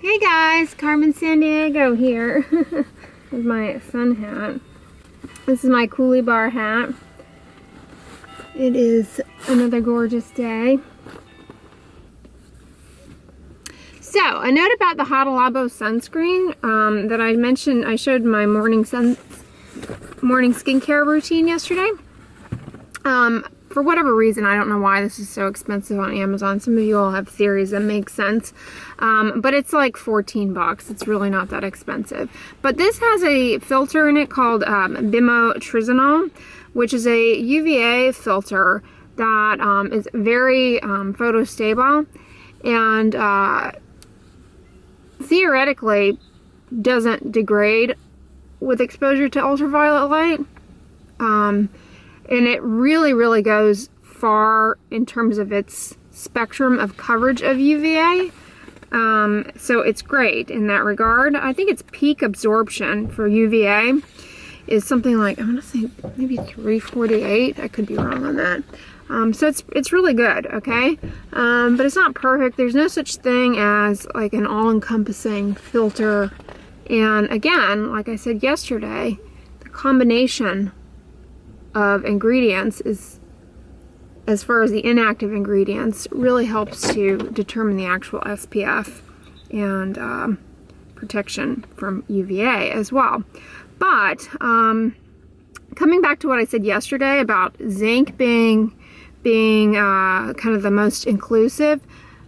Hey guys, Carmen Sandiego here with my sun hat. This is my Coolie Bar hat. It is another gorgeous day. So, a note about the Hada Labo sunscreen that I mentioned. I showed my morning skincare routine yesterday. For whatever reason, I don't know why this is so expensive on Amazon. Some of you all have theories that make sense. But it's like 14 bucks. It's really not that expensive. But this has a filter in it called Moisturizers, which is a UVA filter that is very photostable and theoretically doesn't degrade with exposure to ultraviolet light. And it really goes far in terms of its spectrum of coverage of UVA. So it's great in that regard. I think its peak absorption for UVA is something like, I want to say maybe 348. I could be wrong on that. So it's really good, okay? But it's not perfect. There's no such thing as like an all-encompassing filter. And again, like I said yesterday, the combination of ingredients is, as far as the inactive ingredients, really helps to determine the actual SPF and protection from UVA as well. But coming back to what I said yesterday about zinc being kind of the most inclusive,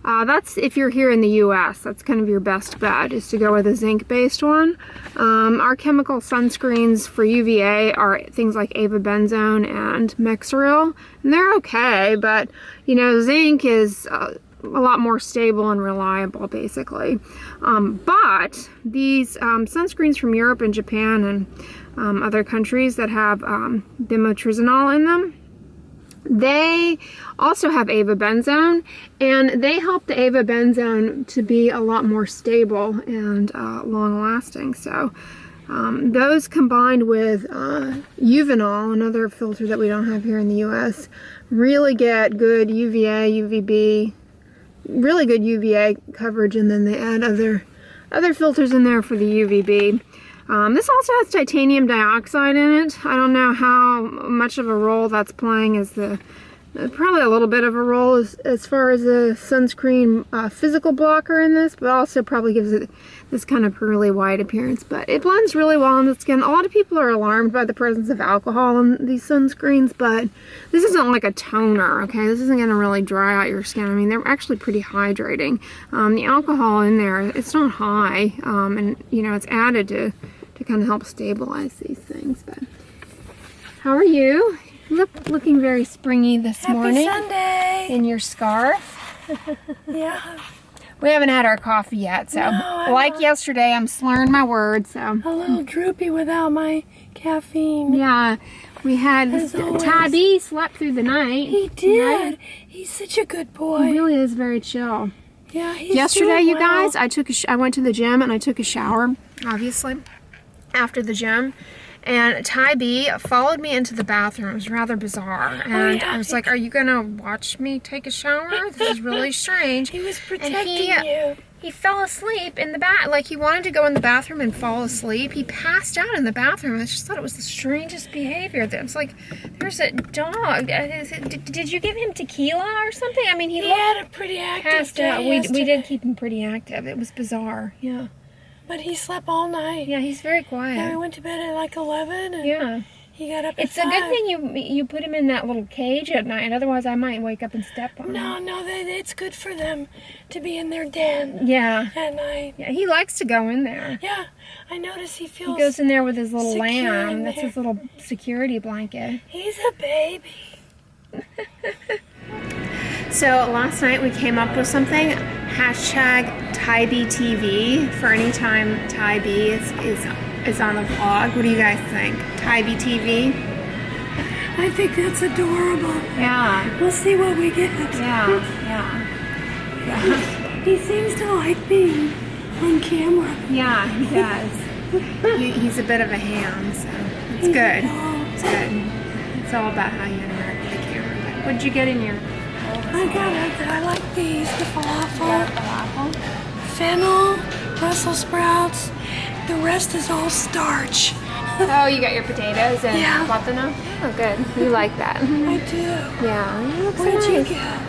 that's if you're here in the US, that's kind of your best bet, is to go with a zinc-based one. Our chemical sunscreens for UVA are things like avobenzone and Mexeril, and they're okay, but you know, zinc is a lot more stable and reliable, basically. But these sunscreens from Europe and Japan and other countries that have Moisturizers in them, they also have avobenzone, and they help the avobenzone to be a lot more stable and long-lasting. So those combined with Uvinol, another filter that we don't have here in the US, really get good UVA, UVB, really good UVA coverage, and then they add other filters in there for the UVB. This also has titanium dioxide in it. I don't know how much of a role that's playing as probably a little bit of a role as far as a sunscreen physical blocker in this, but also probably gives it this kind of pearly white appearance. But it blends really well on the skin. A lot of people are alarmed by the presence of alcohol in these sunscreens, but this isn't like a toner, okay? This isn't going to really dry out your skin. I mean, they're actually pretty hydrating. The alcohol in there, it's not high, and you know, it's added to kind of help stabilize these things. But how are you? Looking very springy this morning. Happy Sunday! In your scarf. Yeah. We haven't had our coffee yet, so No, like yesterday, I'm slurring my words. So a little droopy without my caffeine. yeah, we had always. Tabby slept through the night. He did. Right? He's such a good boy. He really is very chill. Yeah, he's Yesterday, doing you well. guys, I went to the gym and I took a shower, obviously, after the gym. And Ty B followed me into the bathroom. It was rather bizarre. And yeah. I was like, are you going to watch me take a shower? This is really strange. He was And protecting you. he fell asleep in the bath. Like, he wanted to go in the bathroom and fall asleep. He passed out in the bathroom. I just thought it was the strangest behavior. It was like, there's a dog. Did you give him tequila or something? I mean, he had a pretty active passed out. day We did keep him pretty active. It was bizarre. Yeah. But he slept all night. Yeah, he's very quiet. Yeah, we went to bed at like 11. And yeah. he got up at It's 5. a good thing you put him in that little cage at night. Otherwise, I might wake up and step on him. No, it's good for them to be in their den Yeah. at night. Yeah, he likes to go in there. Yeah, I notice he feels He goes in there with his little secure in lamb. That's there. his little security blanket. He's a baby. So last night we came up with something, #TyBTV, for any time Ty B is on a vlog. What do you guys think? TyBTV? I think that's adorable. Yeah. We'll see what we get. Yeah. He seems to like being on camera. Yeah, he does. He's a bit of a ham, so it's good. It's good. It's all about how you interact with the camera. But what'd you get in your... I like these, the falafel, falafel? fennel, Brussels sprouts. The rest is all starch. Oh, you got your potatoes and Yeah. plátano? Oh, good. You like that. I do. Yeah. It looks What did nice. you get?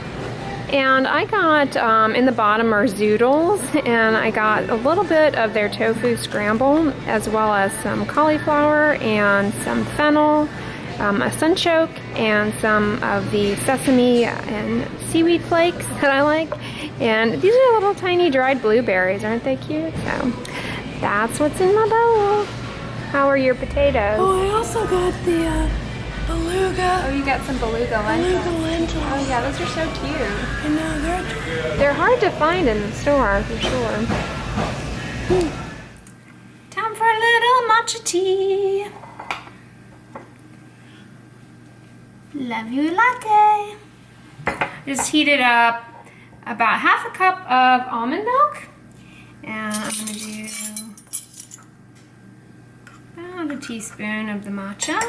And I got, in the bottom are zoodles, and I got a little bit of their tofu scramble, as well as some cauliflower and some fennel, a sunchoke, and some of the sesame and seaweed flakes that I like. And these are little tiny dried blueberries, aren't they cute? So that's what's in my bowl. How are your potatoes? Oh, I also got the beluga. Oh, you got some beluga lentils. Beluga lentils. Oh yeah, those are so cute. I know, They're hard to find in the store, for sure. Time for a little matcha tea. Love you latte. Just heated up about half a cup of almond milk. And I'm going to do about a teaspoon of the matcha.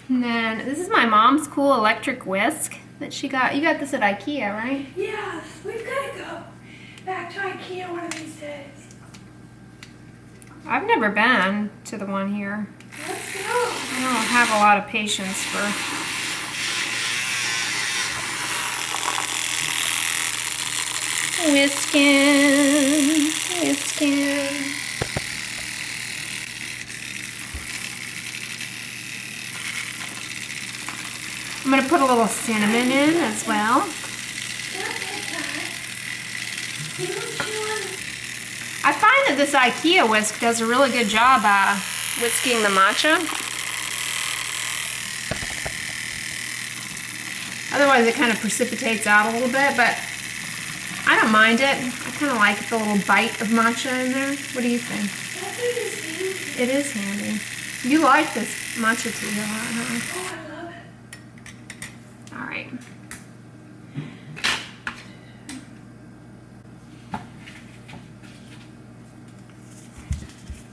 And then this is my mom's cool electric whisk that she got. You got this at IKEA, right? Yes, we've got to go back to IKEA one of these days. I've never been to the one here. Let's go. I don't have a lot of patience for whisking. I'm going to put a little cinnamon in as well. I find that this IKEA whisk does a really good job whisking the matcha. Otherwise it kind of precipitates out a little bit, but I don't mind it. I kind of like the little bite of matcha in there. What do you think? It is handy. You like this matcha tea a lot, huh? Oh, I love it. All right.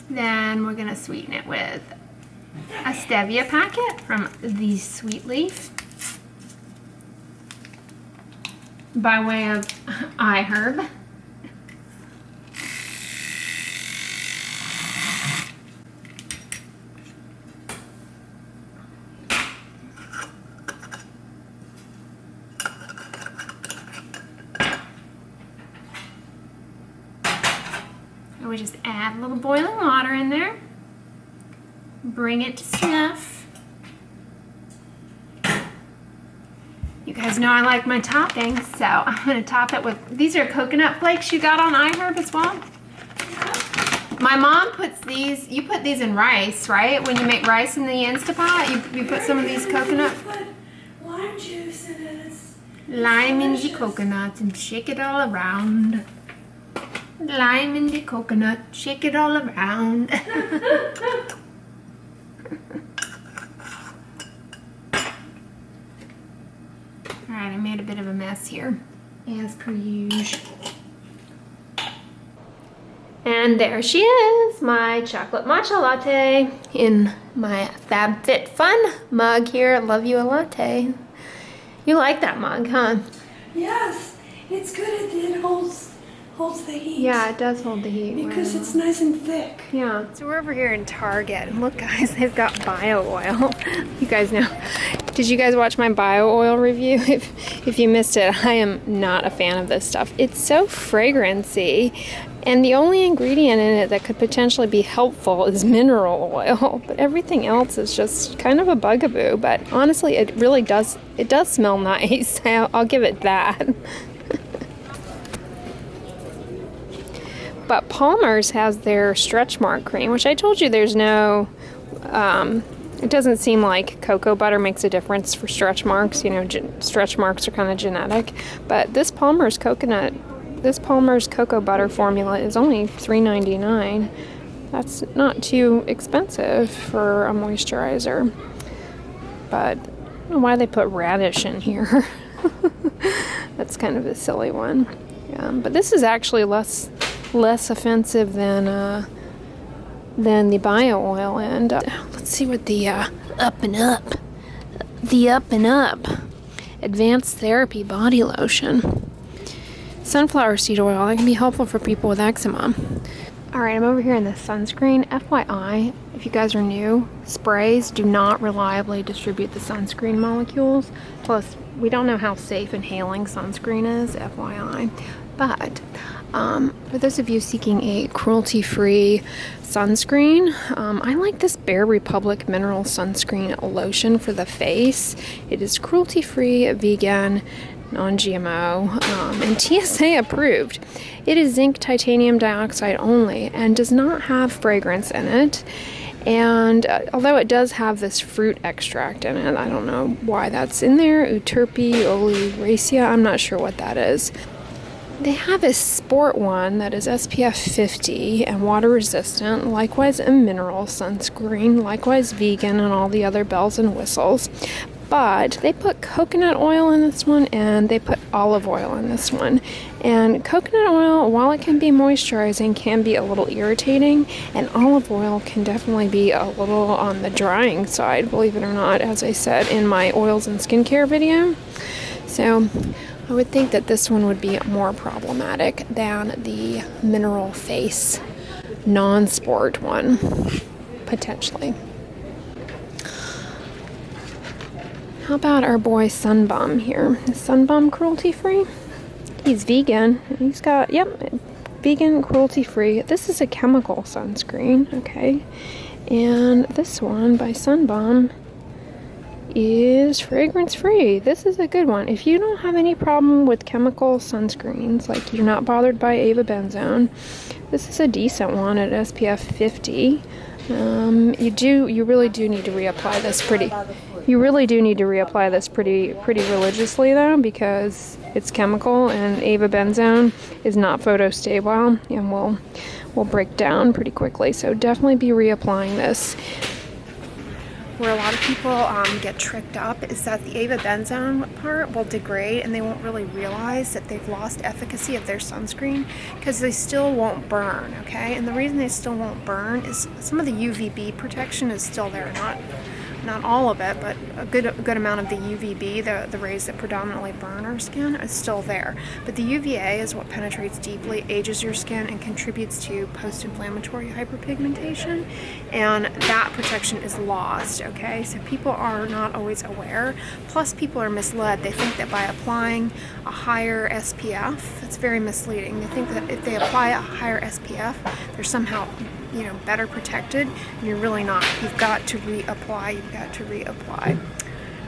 Then we're going to sweeten it with a stevia packet from the Sweet Leaf by way of iHerb. And we just add a little boiling water in there. Bring it to snuff. You guys know I like my toppings, so I'm going to top it with, these are coconut flakes you got on iHerb as well? My mom puts these, you put these in rice, right? When you make rice in the Instapot, you put some of these coconut. Put lime juice in it. Lime in the coconut and shake it all around. Lime in the coconut, shake it all around. Alright, I made a bit of a mess here, as per usual. And there she is, my chocolate matcha latte in my FabFitFun mug here. Love you a latte. You like that mug, huh? Yes, it's good. It holds the heat. Yeah, it does hold the heat. Because it's nice and thick. Yeah. So we're over here in Target, and look guys, they've got bio oil. You guys know. Did you guys watch my bio oil review? If you missed it, I am not a fan of this stuff. It's so fragrancy, and the only ingredient in it that could potentially be helpful is mineral oil, but everything else is just kind of a bugaboo. But honestly, it really does, it does smell nice. I'll give it that. But Palmer's has their stretch mark cream, which I told you there's no, it doesn't seem like cocoa butter makes a difference for stretch marks. You know, stretch marks are kind of genetic. But this Palmer's cocoa butter formula is only $3.99. That's not too expensive for a moisturizer. But I don't know why they put radish in here. That's kind of a silly one. Yeah, but this is actually less offensive than the bio oil. And let's see what the Up and Up Advanced Therapy Body Lotion. sunflower seed oil. That can be helpful for people with eczema. Alright, I'm over here in the sunscreen. FYI, if you guys are new, sprays do not reliably distribute the sunscreen molecules. Plus, we don't know how safe inhaling sunscreen is, FYI. But for those of you seeking a cruelty-free sunscreen, I like this Bare Republic Mineral Sunscreen Lotion for the face. It is cruelty-free, vegan, non-GMO, and TSA approved. It is zinc titanium dioxide only and does not have fragrance in it. And although it does have this fruit extract in it, I don't know why that's in there. Euterpe oleracea, I'm not sure what that is. They have a sport one that is SPF 50 and water resistant, likewise a mineral sunscreen, likewise vegan and all the other bells and whistles. But they put coconut oil in this one and they put olive oil in this one. And coconut oil, while it can be moisturizing, can be a little irritating, and olive oil can definitely be a little on the drying side, believe it or not, as I said in my oils and skincare video. So I would think that this one would be more problematic than the mineral face non-sport one, potentially. How about our boy Sunbum here? Is Sunbum cruelty-free? He's vegan. He's got, yep, vegan, cruelty-free. This is a chemical sunscreen, okay? And this one by Sunbum is fragrance-free. This is a good one. If you don't have any problem with chemical sunscreens, like you're not bothered by avobenzone, this is a decent one at SPF 50. You really do need to reapply this pretty. You really do need to reapply this pretty religiously though, because it's chemical and avobenzone is not photostable and will break down pretty quickly. So definitely be reapplying this. Where a lot of people get tricked up is that the avobenzone part will degrade and they won't really realize that they've lost efficacy of their sunscreen because they still won't burn, okay? And the reason they still won't burn is some of the UVB protection is still there, not all of it, but a good amount of the UVB, the rays that predominantly burn our skin, is still there. But the UVA is what penetrates deeply, ages your skin, and contributes to post-inflammatory hyperpigmentation, and that protection is lost, okay? So people are not always aware. Plus, people are misled. They think that by applying a higher SPF, it's very misleading. They think that if they apply a higher SPF, they're somehow better protected, and you're really not. You've got to reapply.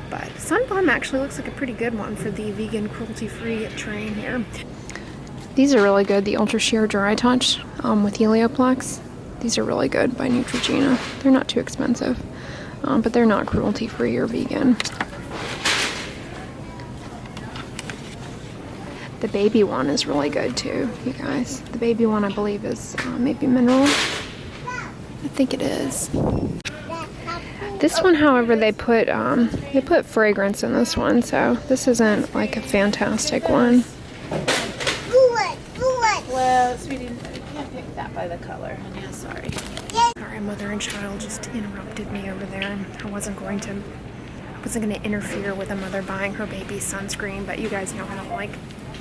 But Sunbum actually looks like a pretty good one for the vegan cruelty-free train here. These are really good. The Ultra Sheer Dry Touch with Helioplex. These are really good by Neutrogena. They're not too expensive, but they're not cruelty-free or vegan. The baby one is really good too, you guys. The baby one, I believe, is maybe mineral. I think it is. This one, however, they put fragrance in this one, so this isn't like a fantastic one. Well, sweetie, you can't pick that by the color. Yeah, sorry. Sorry, mother and child just interrupted me over there. I wasn't going to interfere with a mother buying her baby sunscreen, but you guys know I don't like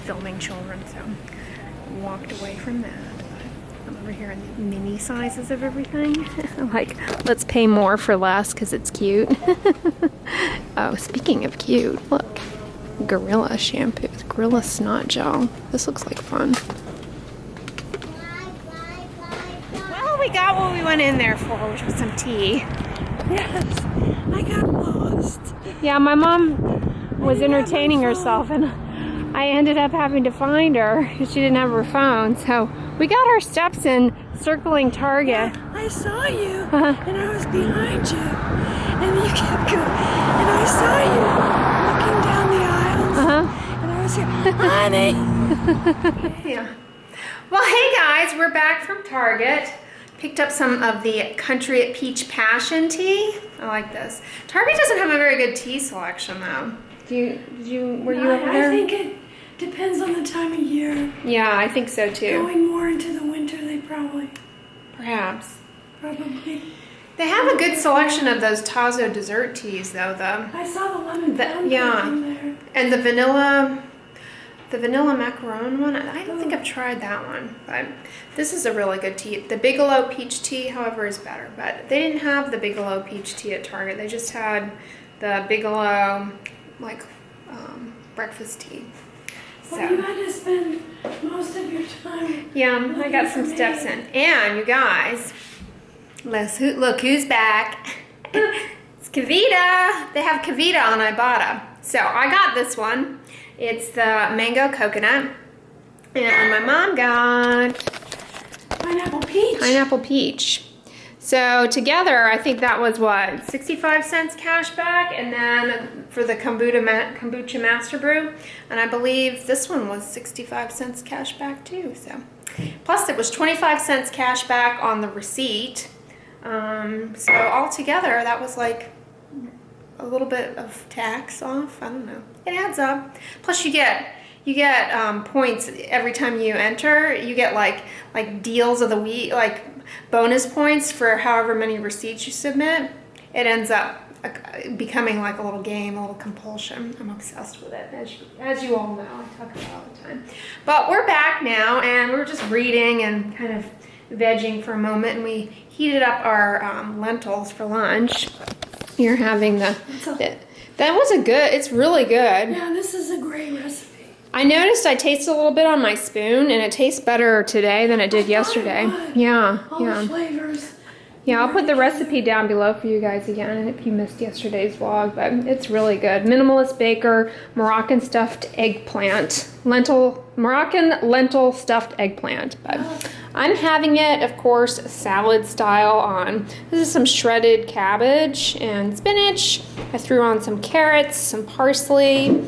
filming children, so I walked away from that. I'm over here in the mini sizes of everything. Like, let's pay more for less because it's cute. Oh, speaking of cute, look. Gorilla shampoo, Gorilla Snot Gel. This looks like fun. Well, we got what we went in there for, which was some tea. Yes, I got lost. Yeah, my mom was entertaining herself, and I ended up having to find her because she didn't have her phone. So we got our steps in circling Target. Yeah, I saw you, and I was behind you, and you kept going, and I saw you looking down the aisles, and I was here, honey. Yeah. Well, hey guys, we're back from Target. Picked up some of the Country Peach Passion tea. I like this. Target doesn't have a very good tea selection though. Were you over there? I think it depends on the time of year. Yeah, I think so too. Going more into the winter, they probably. They have a good selection of those Tazo dessert teas though. I saw the lemon fountain in there. And the vanilla The vanilla macaron one, I don't think I've tried that one, but this is a really good tea. The Bigelow peach tea, however, is better, but they didn't have the Bigelow peach tea at Target. They just had the Bigelow, like, breakfast tea. So, well, you had to spend most of your time. Yeah, I got some steps in. And you guys, look who's back. It's Kavita. They have Kavita on Ibotta. So I got this one. It's the mango coconut. And my mom got Pineapple peach. pineapple peach. So together, I think that was what, 65 cents cash back, and then for the kombucha master brew, and I believe this one was 65 cents cash back too. So, plus it was 25 cents cash back on the receipt. So altogether, that was like a little bit of tax off. I don't know. It adds up. Plus you get points every time you enter. You get like deals of the week, like bonus points for however many receipts you submit. It ends up becoming like a little game, a little compulsion. I'm obsessed with it, as you all know. I talk about it all the time. But we're back now, and we're just reading and kind of vegging for a moment, and we heated up our lentils for lunch. You're having that was it's really good. Yeah, this is a great recipe. I noticed I tasted a little bit on my spoon, and it tastes better today than it did yesterday. Yeah, All the flavors. Yeah, I'll put the recipe down below for you guys again if you missed yesterday's vlog, but it's really good. Minimalist Baker, Moroccan stuffed eggplant. Moroccan lentil stuffed eggplant. But I'm having it, of course, salad style on. This is some shredded cabbage and spinach. I threw on some carrots, some parsley,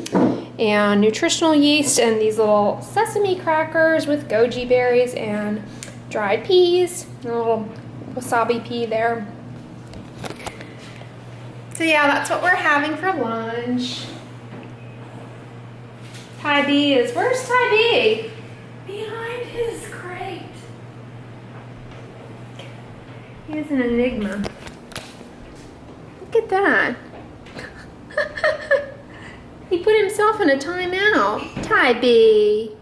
and nutritional yeast, and these little sesame crackers with goji berries and dried peas, and a little wasabi pea there. So yeah, that's what we're having for lunch. Ty B is, where's Ty B? Behind his crate. He is an enigma. Look at that. He put himself in a timeout. Ty B.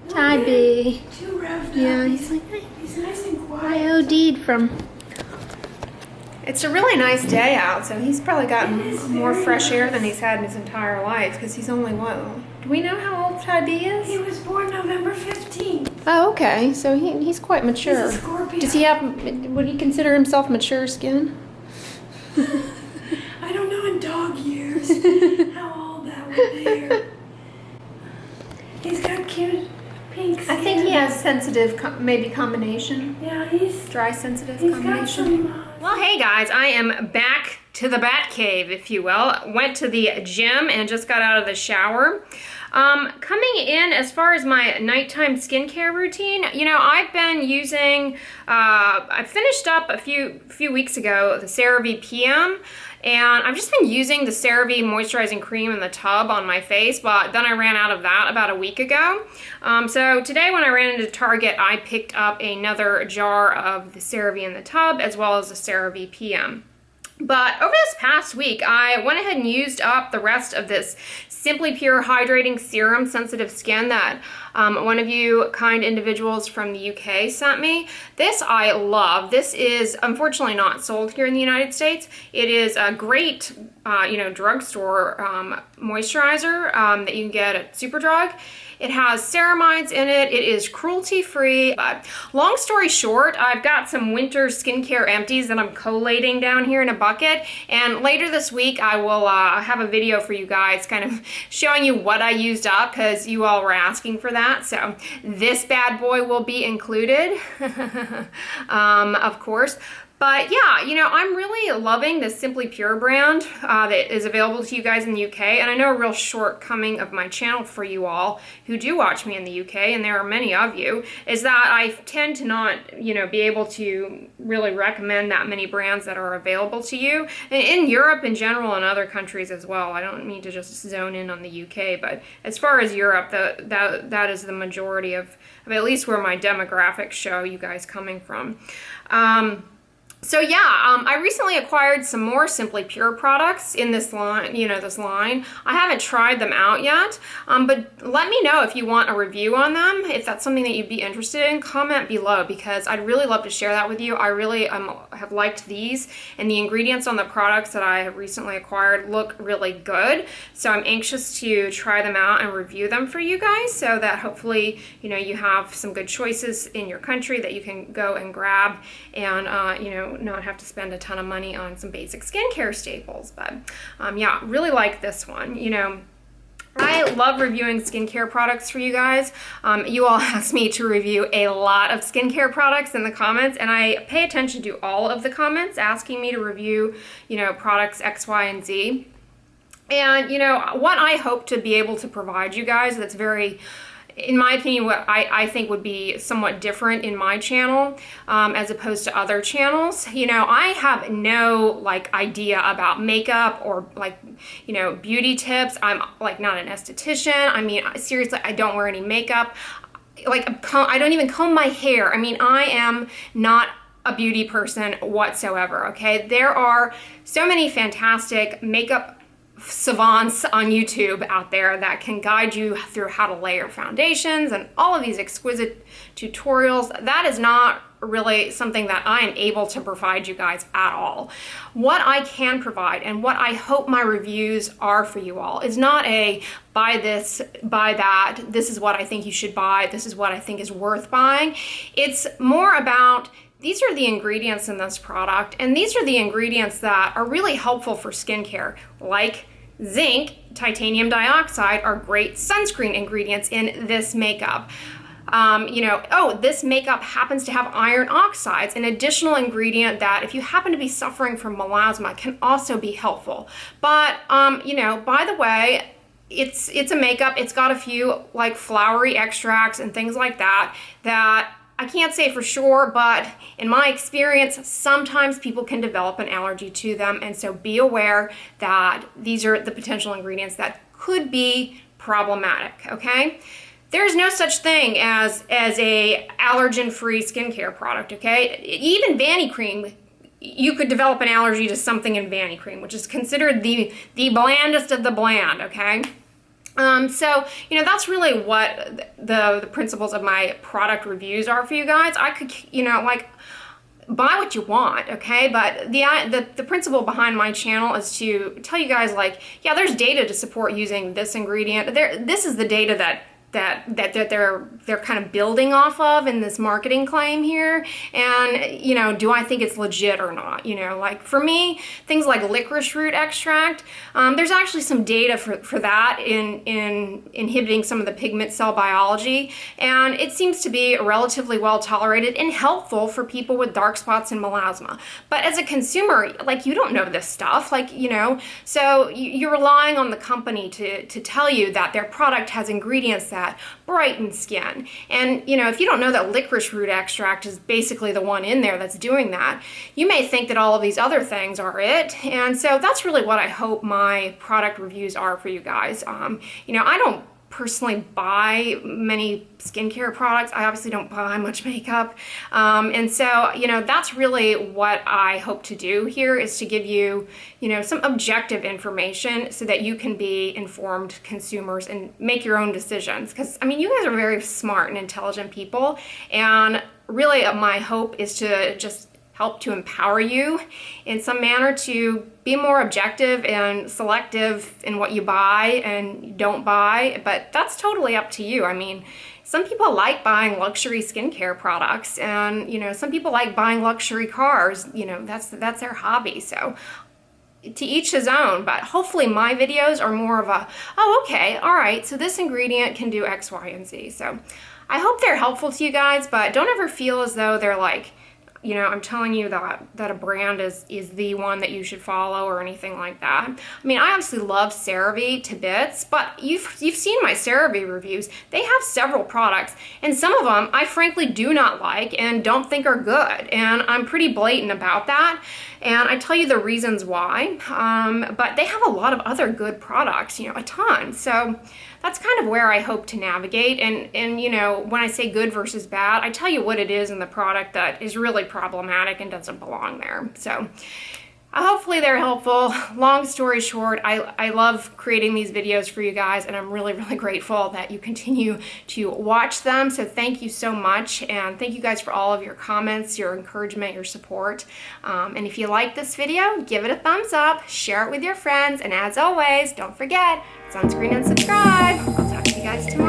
Ty B. Too revved up. Yeah, he's like, hey. He's nice and I quiet. OD'd from. It's a really nice day out, so he's probably gotten more fresh air than he's had in his entire life, because he's only what? Do we know how old Ty B is? He was born November 15th. Oh, okay. So he's quite mature. He's a Scorpio. Does he have? Would he consider himself mature skin? I don't know in dog years how old that would be. He's got cute pink skin. I think he has sensitive, maybe combination. Yeah, he's Dry sensitive got combination. some. Well, hey guys, I am back to the Bat Cave, if you will. Went to the gym and just got out of the shower. Coming in, as far as my nighttime skincare routine, you know, I've been using, I finished up a few weeks ago the CeraVe PM, and I've just been using the CeraVe moisturizing cream in the tub on my face, but then I ran out of that about a week ago. So today when I ran into Target, I picked up another jar of the CeraVe in the tub, as well as the CeraVe PM. But over this past week, I went ahead and used up the rest of this Simply Pure Hydrating Serum Sensitive Skin that one of you kind individuals from the UK sent me. This I love. This is unfortunately not sold here in the United States. It is a great, drugstore moisturizer that you can get at Superdrug. It has ceramides in it. It is cruelty-free. But long story short, I've got some winter skincare empties that I'm collating down here in a bucket. And later this week, I will have a video for you guys kind of showing you what I used up, because you all were asking for that. So this bad boy will be included, of course. But yeah, you know, I'm really loving this Simply Pure brand that is available to you guys in the UK. And I know a real shortcoming of my channel for you all who do watch me in the UK, and there are many of you, is that I tend to not, you know, be able to really recommend that many brands that are available to you. And in Europe in general and other countries as well. I don't mean to just zone in on the UK, but as far as Europe, that is the majority of at least where my demographics show you guys coming from. So yeah, I recently acquired some more Simply Pure products in this line, this line. I haven't tried them out yet, but let me know if you want a review on them. If that's something that you'd be interested in, comment below, because I'd really love to share that with you. I really have liked these, and the ingredients on the products that I have recently acquired look really good. So I'm anxious to try them out and review them for you guys, so that hopefully, you have some good choices in your country that you can go and grab and, not have to spend a ton of money on some basic skincare staples. But yeah, really like this one. I love reviewing skincare products for you guys. You all asked me to review a lot of skincare products in the comments, and I pay attention to all of the comments asking me to review, products X, Y, and Z. And, what I hope to be able to provide you guys that's very, in my opinion, what I think would be somewhat different in my channel as opposed to other channels. I have no idea about makeup or beauty tips. I'm not an esthetician. I mean, seriously, I don't wear any makeup. I don't even comb my hair. I mean, I am not a beauty person whatsoever, okay? There are so many fantastic makeup savants on YouTube out there that can guide you through how to layer foundations and all of these exquisite tutorials. That is not really something that I am able to provide you guys at all. What I can provide and what I hope my reviews are for you all is not a buy this, buy that, this is what I think you should buy, this is what I think is worth buying. It's more about, these are the ingredients in this product, and these are the ingredients that are really helpful for skincare, like zinc, titanium dioxide are great sunscreen ingredients in this makeup. This makeup happens to have iron oxides, an additional ingredient that if you happen to be suffering from melasma can also be helpful. But, by the way, it's a makeup, it's got a few flowery extracts and things like that I can't say for sure, but in my experience, sometimes people can develop an allergy to them, and so be aware that these are the potential ingredients that could be problematic, okay? There's no such thing as a allergen-free skincare product, okay? Even Vanity Cream, you could develop an allergy to something in Vanity Cream, which is considered the blandest of the bland, okay? So, that's really what the principles of my product reviews are for you guys. I could, buy what you want, okay? But the principle behind my channel is to tell you guys, yeah, there's data to support using this ingredient. This is the data that they're kind of building off of in this marketing claim here, and do I think it's legit or not? For me, things like licorice root extract, there's actually some data for that in inhibiting some of the pigment cell biology, and it seems to be relatively well tolerated and helpful for people with dark spots and melasma. But as a consumer, you don't know this stuff, so you're relying on the company to tell you that their product has ingredients that brighten skin. And if you don't know that licorice root extract is basically the one in there that's doing that, you may think that all of these other things are it. And so that's really what I hope my product reviews are for you guys. I don't personally buy many skincare products. I obviously don't buy much makeup. And so, that's really what I hope to do here, is to give you, some objective information so that you can be informed consumers and make your own decisions. Because, you guys are very smart and intelligent people. And really my hope is to just help to empower you in some manner to be more objective and selective in what you buy and don't buy, but that's totally up to you. Some people like buying luxury skincare products, and some people like buying luxury cars. That's their hobby. So to each his own, but hopefully my videos are more of a, oh, okay, all right, so this ingredient can do X, Y, and Z. So I hope they're helpful to you guys, but don't ever feel as though they're I'm telling you that a brand is the one that you should follow or anything like that. I obviously love CeraVe to bits, but you've seen my CeraVe reviews. They have several products, and some of them I frankly do not like and don't think are good, and I'm pretty blatant about that, and I tell you the reasons why, but they have a lot of other good products, a ton. So that's kind of where I hope to navigate. And you know, when I say good versus bad, I tell you what it is in the product that is really problematic and doesn't belong there. So hopefully they're helpful. Long story short, I love creating these videos for you guys, and I'm really, really grateful that you continue to watch them. So thank you so much, and thank you guys for all of your comments, your encouragement, your support. And if you like this video, give it a thumbs up, share it with your friends, and as always, don't forget, sunscreen and subscribe. I'll talk to you guys tomorrow.